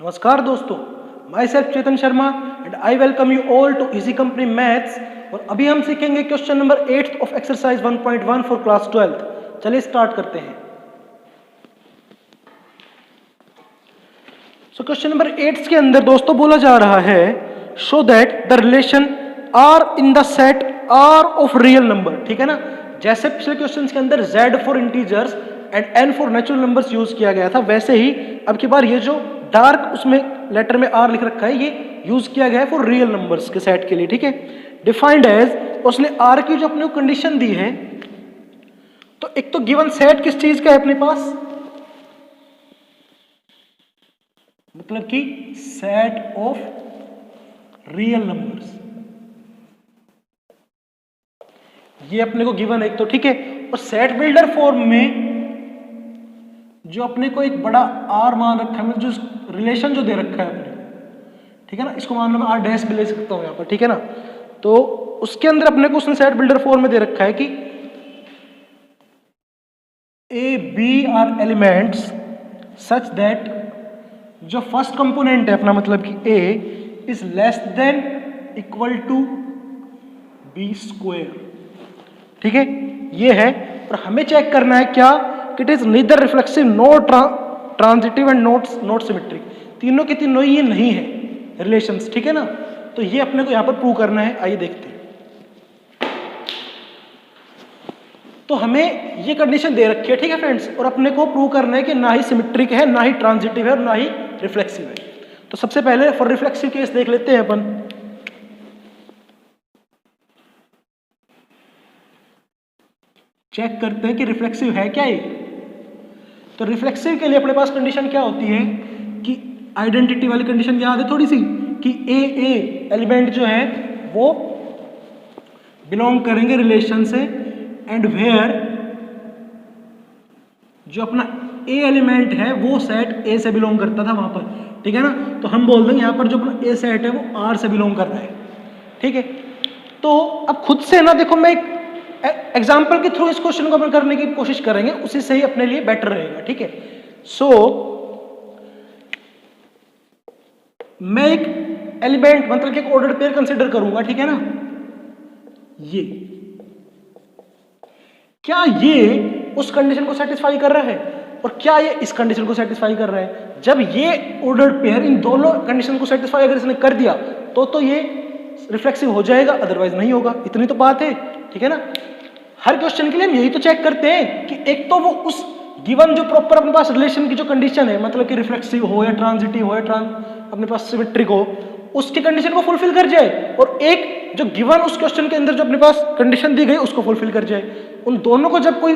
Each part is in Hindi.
नमस्कार दोस्तों, myself Chetan Sharma and I welcome you all to easy company maths. और अभी हम सीखेंगे question number 8 of exercise 1.1 for class 12। चलिए स्टार्ट करते हैं। क्वेश्चन नंबर 8 के अंदर दोस्तों बोला जा रहा है show that the relation R in the set R of real number. ठीक है ना, जैसे पिछले क्वेश्चन के अंदर z for integers and n for natural numbers use किया गया था, वैसे ही अब की बार ये जो डार्क उसमें लेटर में r लिख रखा है ये यूज किया गया है फॉर रियल नंबर्स के सेट के लिए। ठीक है, डिफाइंड एज, उसने r की जो अपने कंडीशन दी है, तो एक तो गिवन सेट किस चीज का है अपने पास, मतलब कि सेट ऑफ रियल नंबर्स, ये अपने को गिवन है एक तो। ठीक है, और सेट बिल्डर फॉर्म में जो अपने को एक बड़ा आर मान रखा है, मतलब जो रिलेशन जो दे रखा है अपने को, ठीक है ना, इसको मान लो मैं आर डैश भी ले सकता हूं यहां पर। ठीक है ना, तो उसके अंदर अपने को उसने सेट बिल्डर फॉर्म में दे रखा है कि A B R elements such that जो फर्स्ट कंपोनेंट है अपना, मतलब कि A is less than equal to B square. ठीक है, ये है। और हमें चेक करना है क्या, it is neither reflexive not transitive and not symmetric. तीनों के तीनों ये नहीं है रिलेशंस। ठीक है ना, तो ये अपने को यहां पर प्रूव करना है। आइए देखते हैं। तो हमें ये कंडीशन दे रखी है, ठीक है फ्रेंड्स, और अपने को प्रूव करना है कि ना ही सिमेट्रिक है, ना ही ट्रांजिटिव है, और ना ही रिफ्लेक्सिव है। तो सबसे पहले फॉर रिफ्लेक्सिव केस देख लेते हैं अपन। चेक करते हैं कि रिफ्लेक्सिव है क्या ये। तो रिफ्लेक्सिव के लिए अपने पास कंडीशन क्या होती है कि आइडेंटिटी वाली कंडीशन याद है थोड़ी सी, कि ए एलिमेंट जो है वो बिलोंग करेंगे रिलेशन से, एंड वेयर जो अपना ए एलिमेंट है वो सेट ए से बिलोंग करता था वहां पर। ठीक है ना, तो हम बोल देंगे यहां पर जो अपना ए सेट है वो आर से बिलोंग कर रहा है। ठीक है, तो अब खुद से ना देखो, मैं एक एग्जाम्पल के थ्रू इस क्वेश्चन को अपन करने की कोशिश करेंगे, उसी से ही अपने लिए बेटर रहेगा। ठीक है, सो मैं एक एलिमेंट मतलब कि एक ऑर्डर्ड पेयर कंसीडर करूंगा। ठीक है ना, ये क्या ये उस कंडीशन को सेटिस्फाई कर रहा है, और क्या ये इस कंडीशन को सेटिस्फाई कर रहा है। जब ये ऑर्डर्ड पेयर इन दोनों कंडीशन को सेटिस्फाई अगर इसने कर दिया तो ये रिफ्लेक्सिव हो जाएगा, अदरवाइज नहीं होगा। इतनी तो बात है। ठीक है ना, हर क्वेश्चन के लिए हम यही तो चेक करते हैं कि एक तो वो उस गिवन जो प्रॉपर अपने पास रिलेशन की जो कंडीशन है, मतलब कि रिफ्लेक्सिव हो या ट्रांजिटिव हो या अपने पास सिमेट्रिक हो, उसकी कंडीशन को फुलफिल कर जाए, और एक जो गिवन उस क्वेश्चन के अंदर जो अपने पास कंडीशन दी गई उसको फुलफिल कर जाए। उन दोनों को जब कोई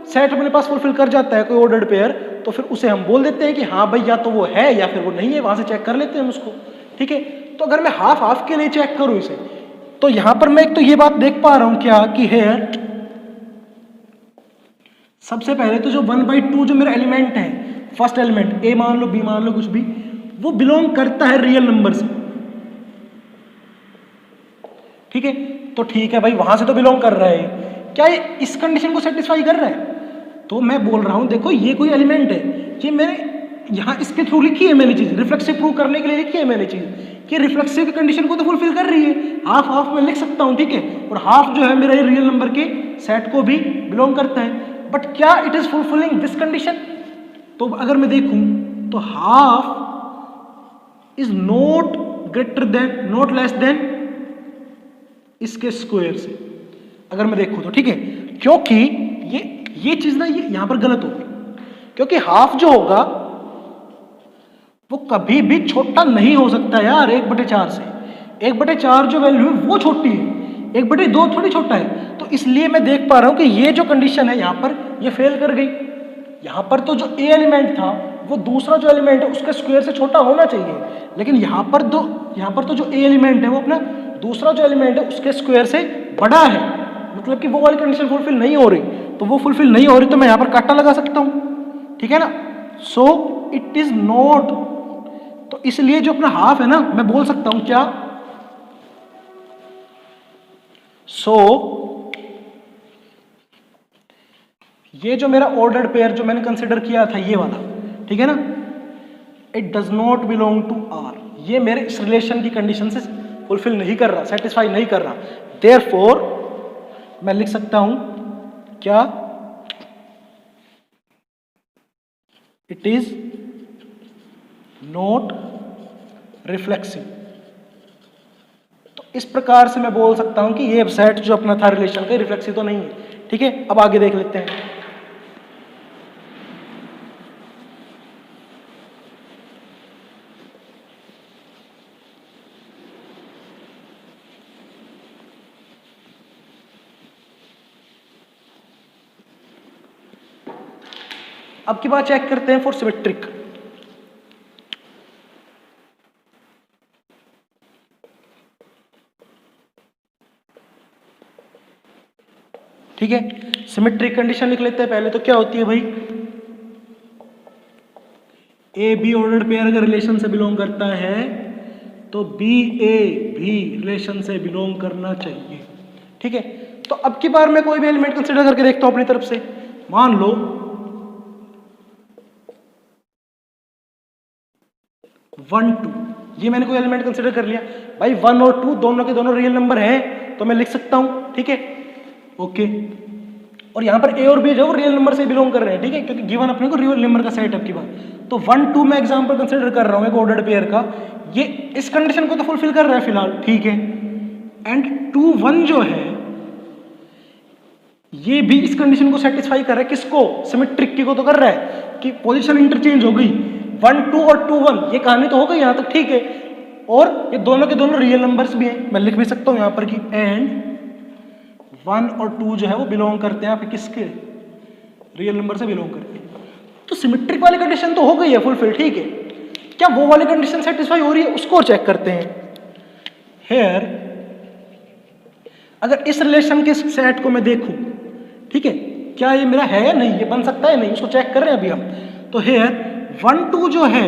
सेट अपने पास फुलफिल कर जाता है, कोई ऑर्डर्ड पेयर, तो फिर उसे हम बोल देते हैं कि हाँ भाई या तो वो है या फिर वो नहीं है, वहां से चेक कर लेते हैं हम उसको। ठीक है, तो अगर मैं हाफ हाफ के लिए चेक करूं इसे, तो यहां पर मैं एक तो ये बात देख पा रहा हूं क्या कि हेयर सबसे पहले तो जो 1/2 जो मेरा एलिमेंट है, फर्स्ट एलिमेंट ए मान लो, बी मान लो, कुछ भी, वो बिलोंग करता है रियल नंबर से। ठीक है, तो ठीक है भाई, वहां से तो बिलोंग कर रहा है। क्या ये इस कंडीशन को सेटिस्फाई कर रहा है? तो मैं बोल रहा हूं देखो, ये कोई एलिमेंट है, ये मैंने यहां इसके थ्रू लिखी है मैंने चीज, रिफ्लेक्सिव प्रूव करने के लिए लिखी है मैंने चीज कि रिफ्लेक्सिव की कंडीशन को तो फुलफिल कर रही है। हाफ हाफ में लिख सकता हूं। ठीक है, और हाफ जो है मेरा रियल नंबर के सेट को भी बिलोंग करता है। बट क्या it is fulfilling this condition? तो अगर मैं देखूं तो half is not greater than, not less than इसके स्क्वायर से, अगर मैं देखूं तो। ठीक है, क्योंकि ये चीज ना, ये यहां पर गलत होगी, क्योंकि हाफ जो होगा वो कभी भी छोटा नहीं हो सकता यार 1/4 से। 1/4 जो वैल्यू है वो छोटी है, 1/2 थोड़ी छोटा है। तो इसलिए मैं देख पा रहा हूं कि ये जो कंडीशन है यहां पर ये फेल कर गई। यहां पर तो जो ए एलिमेंट था वो दूसरा जो एलिमेंट है उसके स्क्वायर से छोटा होना चाहिए, लेकिन यहां पर तो जो ए एलिमेंट है वो अपना दूसरा जो एलिमेंट है उसके स्क्वायर से बड़ा है, मतलब कि वो वाली कंडीशन फुलफिल नहीं हो रही। तो वो फुलफिल नहीं हो रही तो मैं यहां पर काटा लगा सकता हूं। ठीक है ना, सो इट इज नॉट, तो इसलिए जो अपना हाफ है ना, मैं बोल सकता हूं क्या, सो ये जो मेरा ऑर्डर्ड पेयर जो मैंने कंसिडर किया था ये वाला, ठीक है ना, it does not belong to R, ये मेरे इस रिलेशन की कंडीशन से फुलफिल नहीं कर रहा, सेटिस्फाई नहीं कर रहा, देयरफॉर मैं लिख सकता हूं क्या, इट इज नॉट रिफ्लेक्सिव। तो इस प्रकार से मैं बोल सकता हूं कि ये सेट जो अपना था रिलेशन का रिफ्लेक्सिव तो नहीं है। ठीक है, अब आगे देख लेते हैं। अब की बात चेक करते हैं फॉर सिमेट्रिक। ठीक है, सिमेट्रिक कंडीशन लिख लेते हैं पहले। तो क्या होती है भाई, ए बी ऑर्डर्ड पेयर अगर रिलेशन से बिलोंग करता है तो बी ए भी रिलेशन से बिलोंग करना चाहिए। ठीक है, तो अब की बार मैं कोई भी एलिमेंट कंसीडर करके देखता हूं अपनी तरफ से। मान लो 1 2, ये मैंने कोई एलिमेंट कंसीडर कर लिया भाई। 1 और 2 दोनों के दोनों रियल नंबर हैं, तो मैं लिख सकता हूं। ठीक है, ओके। और यहां पर ए और बी जो रियल नंबर से बिलोंग कर रहे हैं। ठीक है, क्योंकि गिवन अपने को रियल नंबर का सेट है। अब की बार तो 1 2 मैं एग्जांपल कंसीडर कर रहा हूं एक ऑर्डर्ड पेयर का, ये इस कंडीशन को तो फुलफिल कर रहा है फिलहाल। ठीक है, एंड 2 1 जो है ये भी इस कंडीशन को सेटिस्फाई कर रहा है। किसको, सिमेट्रिक को तो कर रहा है कि पोजीशन इंटरचेंज हो गई। 1 2 और 2 1 ये कहानी तो हो गई यहां तक। ठीक है, और ये दोनों के दोनों रियल नंबर्स भी हैं। मैं लिख भी सकता हूं यहां पर कि एंड 1 और 2 जो है वो बिलोंग करते हैं आपके किसके, रियल नंबर से बिलोंग करते हैं। तो सिमेट्रिक वाली कंडीशन तो हो गई है फुलफिल। ठीक है, क्या वो वाली कंडीशन सेटिस्फाई हो रही है, उसको चेक करते हैं। हेयर अगर इस रिलेशन के सेट को मैं देखूं, ठीक है, क्या ये मेरा है या नहीं, ये बन सकता है नहीं, उसको चेक कर रहे हैं अभी हम। तो हेयर 1 2 जो है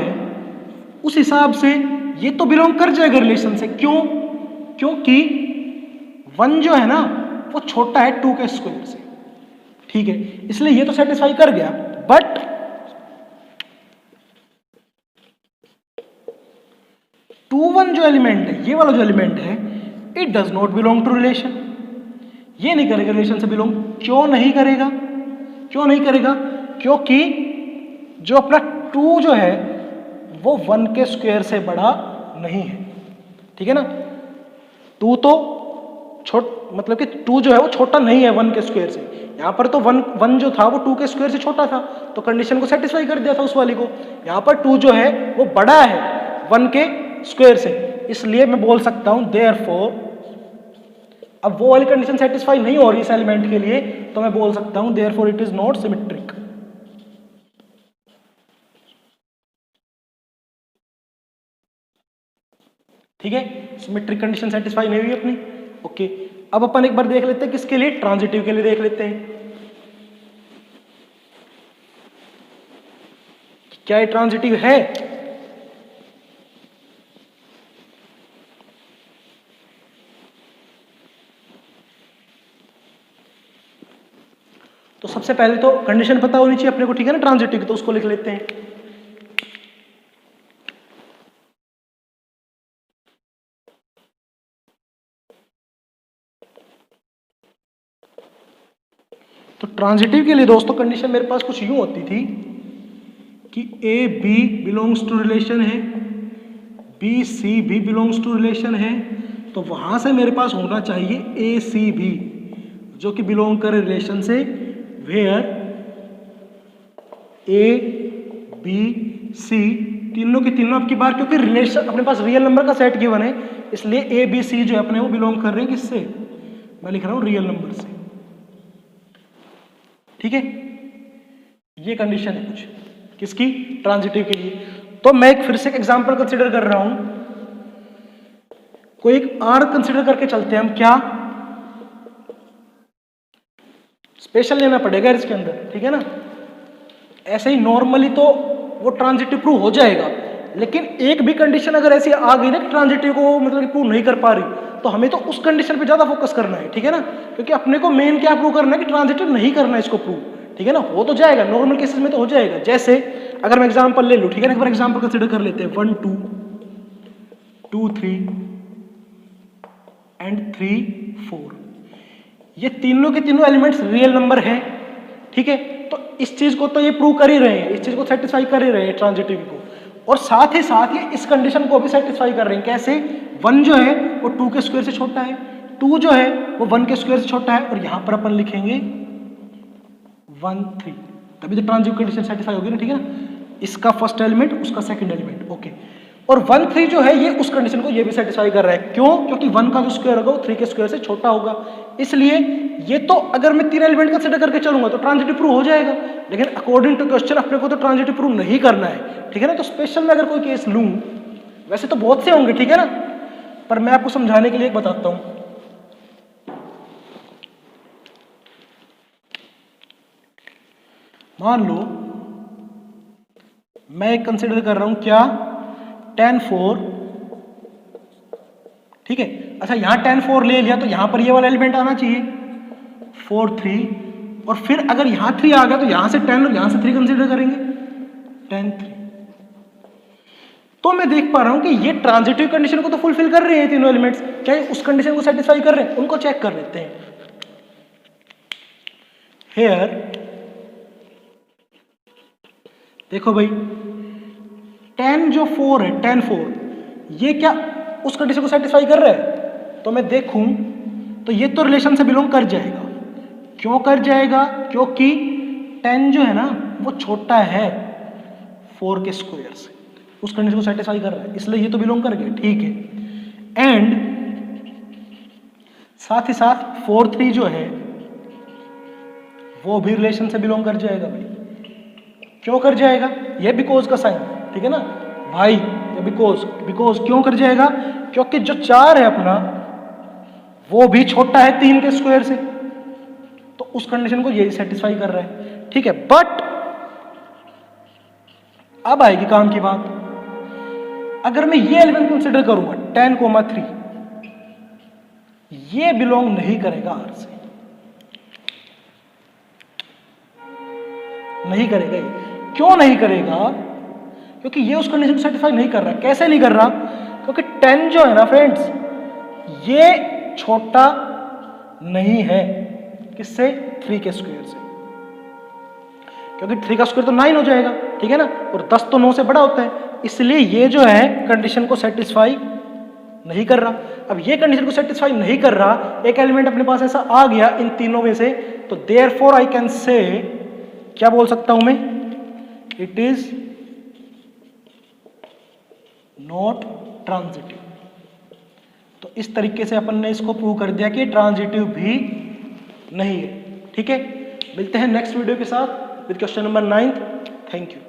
उस हिसाब से ये तो बिलोंग कर जाएगा रिलेशन से। क्यों, क्योंकि 1 जो है ना वो छोटा है 2 के स्क्वायर से। ठीक है, इसलिए ये तो सेटिस्फाई कर गया। बट 2 1 जो एलिमेंट है, ये वाला जो एलिमेंट है, it does not belong to relation, ये नहीं करेगा रिलेशन से बिलोंग। क्यों नहीं करेगा, क्यों नहीं करेगा, क्योंकि जो अपना 2 जो है वो 1 के स्क्वायर से बड़ा नहीं है। ठीक है ना, 2 तो मतलब कि 2 जो है वो छोटा नहीं है 1 के स्क्वायर से। यहां पर तो 1 जो था वो 2 के स्क्वायर से छोटा था, तो कंडीशन को सेटिस्फाई कर दिया था उस वाली को। यहां पर 2 जो है वो बड़ा है 1 के स्क्वायर से, इसलिए मैं बोल सकता हूं देयरफॉर, अब वो वाली कंडीशन सेटिस्फाई नहीं हो रही इस एलिमेंट के लिए, तो मैं बोल सकता हूं therefore it is not symmetric. ठीक है, सिमेट्रिक कंडीशन सेटिस्फाई नहीं हुई अपनी। ओके, अब अपन एक बार देख लेते हैं किसके लिए, ट्रांजिटिव के लिए देख लेते हैं क्या ये ट्रांजिटिव है। तो सबसे पहले तो कंडीशन पता होनी चाहिए अपने को। ठीक है ना, ट्रांजिटिव, तो उसको लिख लेते हैं। तो ट्रांजिटिव के लिए दोस्तों कंडीशन मेरे पास कुछ यूं होती थी कि A B belongs to relation है, बी सी भी बिलोंग्स टू रिलेशन है, तो वहां से मेरे पास होना चाहिए ए सी भी जो कि बिलोंग करे रिलेशन से, वेयर ए बी सी तीनों की तीनों अब की बार, क्योंकि रिलेशन अपने पास रियल नंबर का सेट गिवन है, इसलिए ए बी सी जो है अपने वो बिलोंग कर रहे हैं किससे, मैं लिख रहा हूं रियल नंबर से। ठीक है, ये कंडीशन है कुछ किसकी, ट्रांजिटिव के लिए। तो मैं एक फिर से एक एग्जांपल कंसीडर कर रहा हूं, कोई एक आर कंसीडर करके चलते हैं हम। क्या स्पेशल लेना पड़ेगा इसके अंदर, ठीक है ना। ऐसे ही नॉर्मली तो वो ट्रांजिटिव प्रूव हो जाएगा, लेकिन एक भी कंडीशन अगर ऐसी आ गई ना कि ट्रांजिटिव को मतलब कि प्रूव नहीं कर पा रही, तो हमें तो उस कंडीशन पे ज्यादा फोकस करना है। ठीक है ना, क्योंकि अपने को मेन क्या प्रूव करना है कि ट्रांजिटिव नहीं करना है इसको प्रूव। ठीक है ना, हो तो जाएगा, नॉर्मल केसेस में तो हो जाएगा। जैसे अगर मैं एग्जांपल ले लूं, ठीक है ना, एक बार एग्जांपल कंसीडर कर लेते हैं 1 2 2 3 एंड 3 4। ये तीनों के तीनों एलिमेंट्स रियल नंबर हैं, ठीक है। तो इस चीज को तो ये प्रूव कर ही रहे हैं, इस चीज को सेटिस्फाई कर ही रहे हैं ट्रांजिटिव को, और साथ ही साथ ये इस कंडीशन को भी सेटिस्फाई कर रहे हैं। कैसे? 1 जो है वो 2 के स्क्वायर से छोटा है, 2 जो है वो 1 के स्क्वायर से छोटा है, और यहां पर अपन लिखेंगे 1 3, तभी तो ट्रांजिटिव कंडीशन सेटिस्फाई होगी ना, ठीक है ना। इसका फर्स्ट एलिमेंट, उसका सेकंड एलिमेंट, ओके। और 1 3 जो है ये उस कंडीशन को ये भी सेटिस्फाई कर रहा है। क्यों? क्योंकि 1 का जो स्क्वायर होगा वो 3 के स्क्वायर से छोटा होगा। इसलिए ये तो अगर मैं 3 एलिमेंट कंसीडर करके चलूंगा तो ट्रांजिटिव प्रूव हो जाएगा, लेकिन अकॉर्डिंग टू क्वेश्चन अपने को तो ट्रांजिटिव प्रूव नहीं करना है, ठीक है ना। तो स्पेशल में अगर कोई केस लूं, वैसे तो बहुत से होंगे, ठीक है ना, पर मैं आपको समझाने के लिए एक बताता हूं। मान लो मैं एक कंसीडर कर रहा हूं क्या, tan 4, ठीक है। अच्छा, यहां tan 4 ले लिया तो यहां पर ये वाला एलिमेंट आना चाहिए 4 3, और फिर अगर यहां 3 आ गया तो यहां से 10 और यहां से 3 कंसीडर करेंगे 10 3। तो मैं देख पा रहा हूं कि ये ट्रांजिटिव कंडीशन को तो फुलफिल कर रहे हैं तीनों एलिमेंट्स। क्या ये उस कंडीशन को सेटिस्फाई कर रहे हैं? उनको चेक कर लेते हैं। हियर देखो भाई, tan जो 4 है, tan 4, ये क्या उस कंडीशन को सेटिस्फाई कर रहा है? तो मैं देखूं तो ये तो रिलेशन से बिलोंग कर जाएगा। क्यों कर जाएगा? क्योंकि 10 जो है ना वो छोटा है 4 के स्क्वायर से, उस कंडीशन को सेटिस्फाई कर रहा है, इसलिए ये तो बिलोंग कर गया, ठीक है। एंड साथ ही साथ 4 3 जो है वो भी रिलेशन से बिलोंग कर जाएगा भाई। क्यों कर जाएगा? ये बिकॉज का साइन, ठीक है ना भाई, ये बिकॉज क्यों कर जाएगा? क्योंकि जो 4 है अपना वो भी छोटा है 3 के स्क्वायर से, तो उस कंडीशन को ये सेटिस्फाई कर रहा है, ठीक है। बट अब आएगी काम की बात। अगर मैं ये एलिमेंट कंसीडर करूंगा 10 3, ये बिलोंग नहीं करेगा आर से, नहीं करेगा ये। क्यों नहीं करेगा? क्योंकि ये उस कंडीशन को सेटिस्फाई नहीं कर रहा। कैसे नहीं कर रहा? क्योंकि 10 जो है ना फ्रेंड्स, ये छोटा नहीं है किससे? 3 के स्क्वायर से, क्योंकि 3 का स्क्वायर तो 9 हो जाएगा, ठीक है ना, और 10 तो 9 से बड़ा होता है, इसलिए ये जो है कंडीशन को सेटिस्फाई नहीं कर रहा। अब ये कंडीशन को सेटिस्फाई नहीं कर रहा, एक एलिमेंट अपने पास ऐसा आ गया इन तीनों में से, तो देयरफॉर आई कैन से, क्या बोल सकता हूं मैं? It is not transitive. तो इस तरीके से अपन ने इसको प्रूव कर दिया कि ट्रांजिटिव भी नहीं है, ठीक है। मिलते हैं नेक्स्ट वीडियो के साथ with question number 9। Thank you.